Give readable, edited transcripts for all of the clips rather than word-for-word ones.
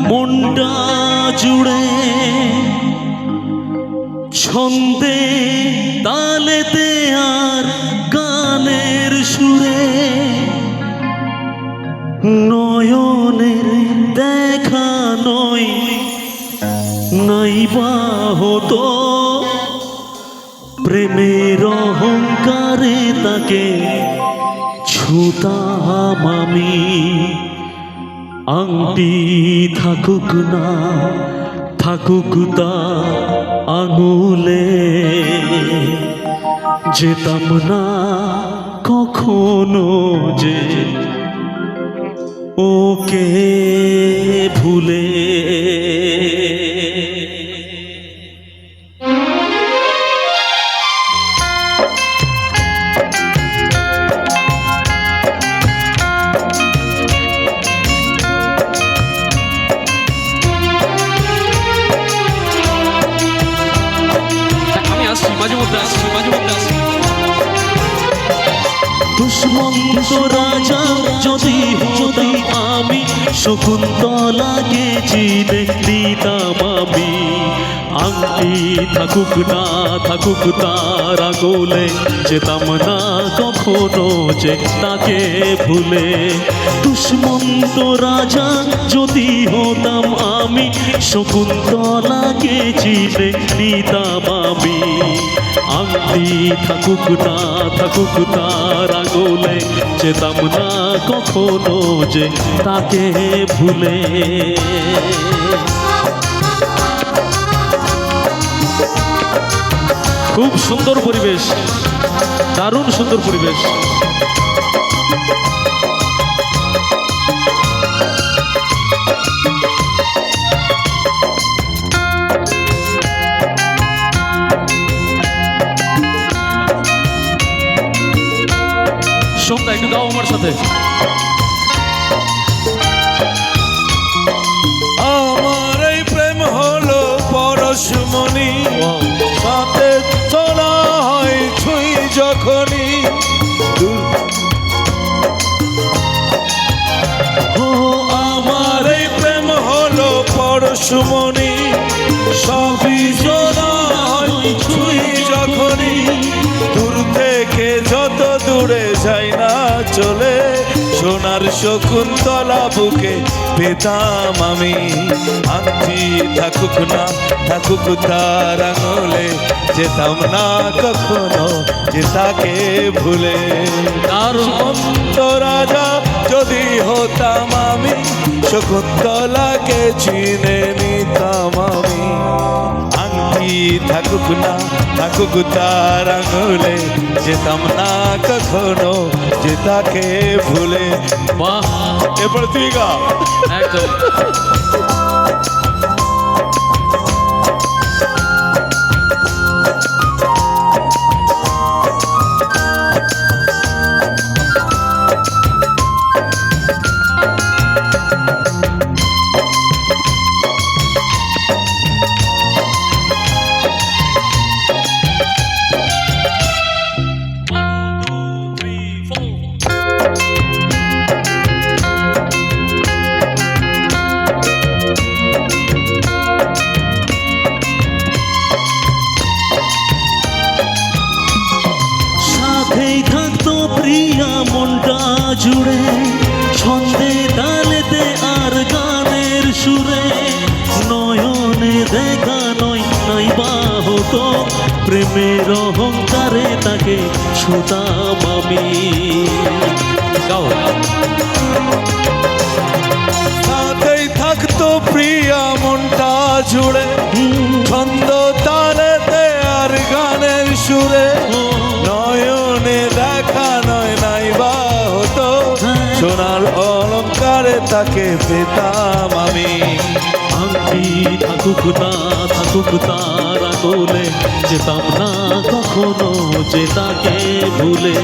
মনটা জুড়ে ছন্দে তালেতে আর গানের সুরে নয়নের দেখা নয় নাইবা হতো প্রেমের অহংকারে তাকে ছুতাম আমি। আংটি থাকুক না থাকুক তা আঙুলে যেতাম না কখনো যে ওকে ভুলে। দুষ্মন্ত রাজা যদি হতাম আমি শকুন্তলাকে চিনে দিতাম আমি। আংটি থাকুক না থাকুক তার আঙুলে যেতাম না কখনো যে তাকে ভুলে। দুষ্মন্ত রাজা যদি হতাম আমি শকুন্তলাকে চিনে দিতাম আমি। আংটি থাকুক না থাকুক তার আঙুলে যেতাম না কখনো যে তাকে ভুলে। খুব সুন্দর পরিবেশ, দারুণ সুন্দর পরিবেশ। সন্ধ্যা একটু গাও আমার সাথে। আমার এই প্রেম হলো পরশমণি, সাথে চলা হয় ছুঁই যখনই। ও আমার এই প্রেম হলো পরশমণি, সবই চলা হয় ছুঁই যখনই। দূর থেকে যত দূরে যাই না চলে সোনার শকুন্তলা বুকে পেতাম আমি। আংটি থাকুক না থাকুক তার আঙুলে যেতাম না কখনো যে তাকে ভুলে। দুষ্মন্ত রাজা যদি হতাম আমি শকুন্তলাকে চিনে নিতাম আমি। আংটি থাকুক না থাকুক তার আঙুলে যেতাম না কখনো যে তাকে ভুলে। বাহ, এরপরে তুই গা। একদম প্রিয়া মনটা জুড়ে ছন্দে তালেতে আর গানের সুরে নয়নে দেখা নয় নাইবা হতো প্রেমের অহংকারে তাকে ছুতাম আমি। গাও। সাথেই থাকতো প্রিয়া মনটা জুড়ে ছন্দ তালেতে আর গানের সুরে নয়নে দেখা নয় নাইবা হতো সোনার অলঙ্কারে তাকে পেতাম আমি। আংটি থাকুক না থাকুক তার আঙুলে যেতাম না কখনো যে তাকে ভুলে।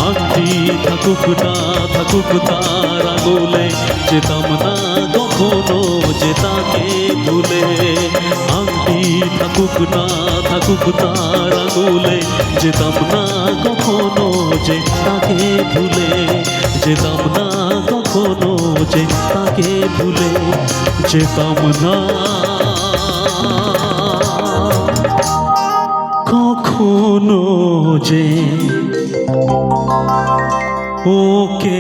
আংটি থাকুক না থাকুক তার আঙুলে যেতাম না কখনো যে তাকে ভুলে। আংটি থাকুক না থাকুক তার আঙুলে যেতাম না কখনো যে তাকে ভুলে। যেতাম না কখনো যে তাকে ভুলে যেতাম না কখনো যে ওকে